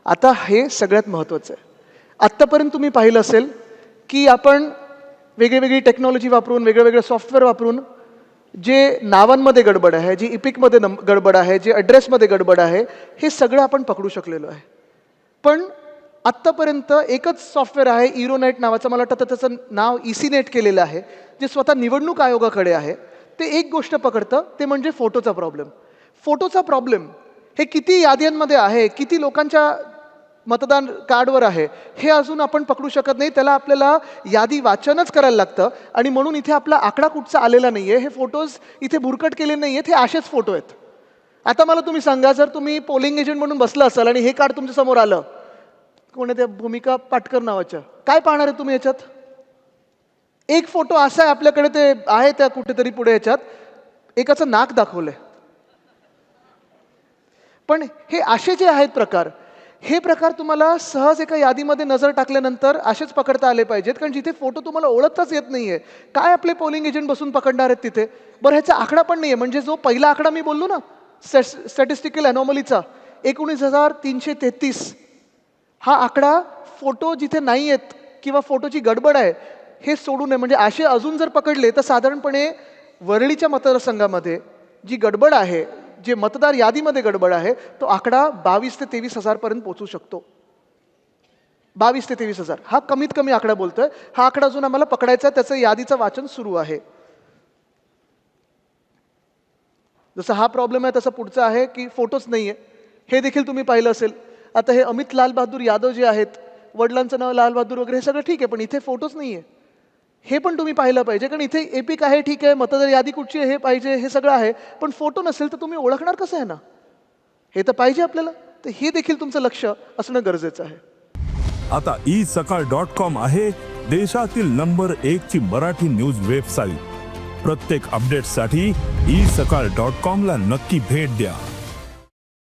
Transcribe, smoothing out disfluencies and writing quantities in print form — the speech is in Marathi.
आता हे सगळ्यात महत्त्वाचं आहे. आत्तापर्यंत तुम्ही पाहिलं असेल की आपण वेगळी टेक्नॉलॉजी वापरून वेगवेगळे सॉफ्टवेअर वापरून जे नावांमध्ये गडबड आहे, जी इपिकमध्ये गडबड आहे, जे ॲड्रेसमध्ये गडबड आहे, हे सगळं आपण पकडू शकलेलो आहे. पण आत्तापर्यंत एकच सॉफ्टवेअर आहे इरोनेट नावाचं, मला वाटतं त्याचं नाव ECNET केलेलं आहे, जे स्वतः निवडणूक आयोगाकडे आहे. ते एक गोष्ट पकडतं, ते म्हणजे फोटोचा प्रॉब्लेम. फोटोचा प्रॉब्लेम हे किती याद्यांमध्ये आहे, किती लोकांच्या मतदान कार्डवर आहे, हे अजून आपण पकडू शकत नाही. त्याला आपल्याला यादी वाचनच करायला लागतं आणि म्हणून इथे आपला आकडा कुठचा आलेला नाही आहे. हे फोटोज इथे भुरकट केले नाही आहेत, हे असेच फोटो आहेत. आता मला तुम्ही सांगा, जर तुम्ही पोलिंग एजंट म्हणून बसला असाल आणि हे कार्ड तुमच्या समोर आलं, कोण आहे त्या भूमिका पाटकर नावाच्या, काय पाहणार आहे तुम्ही याच्यात? एक फोटो असा आहे आपल्याकडे, ते आहे त्या कुठेतरी पुढे याच्यात एकाचं नाक दाखवलंय. पण हे असे जे आहेत प्रकार, हे प्रकार तुम्हाला सहज एका यादीमध्ये नजर टाकल्यानंतर असेच पकडता आले पाहिजेत, कारण जिथे फोटो तुम्हाला ओळखताच येत नाहीये, काय आपले पोलिंग एजंट बसून पकडणार आहेत तिथे? बरं, ह्याचा आकडा पण नाहीये. म्हणजे जो पहिला आकडा मी बोललो ना स्टॅटिस्टिकल अनॉमलीचा 19,333, हा आकडा फोटो जिथे नाही आहेत किंवा फोटोची गडबड आहे हे सोडू नये. म्हणजे असे अजून जर पकडले तर साधारणपणे वरळीच्या मतदारसंघामध्ये जी गडबड आहे, जे मतदार यादीमध्ये गडबड आहे, तो आकडा 22,000 ते 23,000 पर्यंत पोहोचू शकतो. 22,000 ते 23,000 हा कमीत कमी आकडा बोलतोय. हा आकडा अजून आम्हाला पकडायचा, त्याचं यादीचं वाचन सुरू आहे. जसं हा प्रॉब्लेम आहे तसं पुढचा आहे की फोटोच नाहीये. हे देखील तुम्ही पाहिलं असेल. आता हे अमित लाल बहादूर यादव जे आहेत, वडिलांचं नाव लाल बहादूर वगैरे, हे सगळं ठीक आहे, पण इथे फोटोच नाहीये. हे पण तुम्ही पाहिलं पाहिजे, कारण इथे एपिक आहे, ठीक आहे, मतदार यादी कुठची आहे हे पाहिजे, हे सगळं आहे, पण फोटो नसेल तर तुम्ही ओळखणार कसं आहे ना? हे तर पाहिजे आपल्याला. तर हे देखील तुमचं लक्ष असणं गरजेचं आहे. आता isakal.com आहे देशातील नंबर 1 ची मराठी न्यूज वेबसाईट. प्रत्येक अपडेटसाठी isakal.com ला नक्की भेट द्या.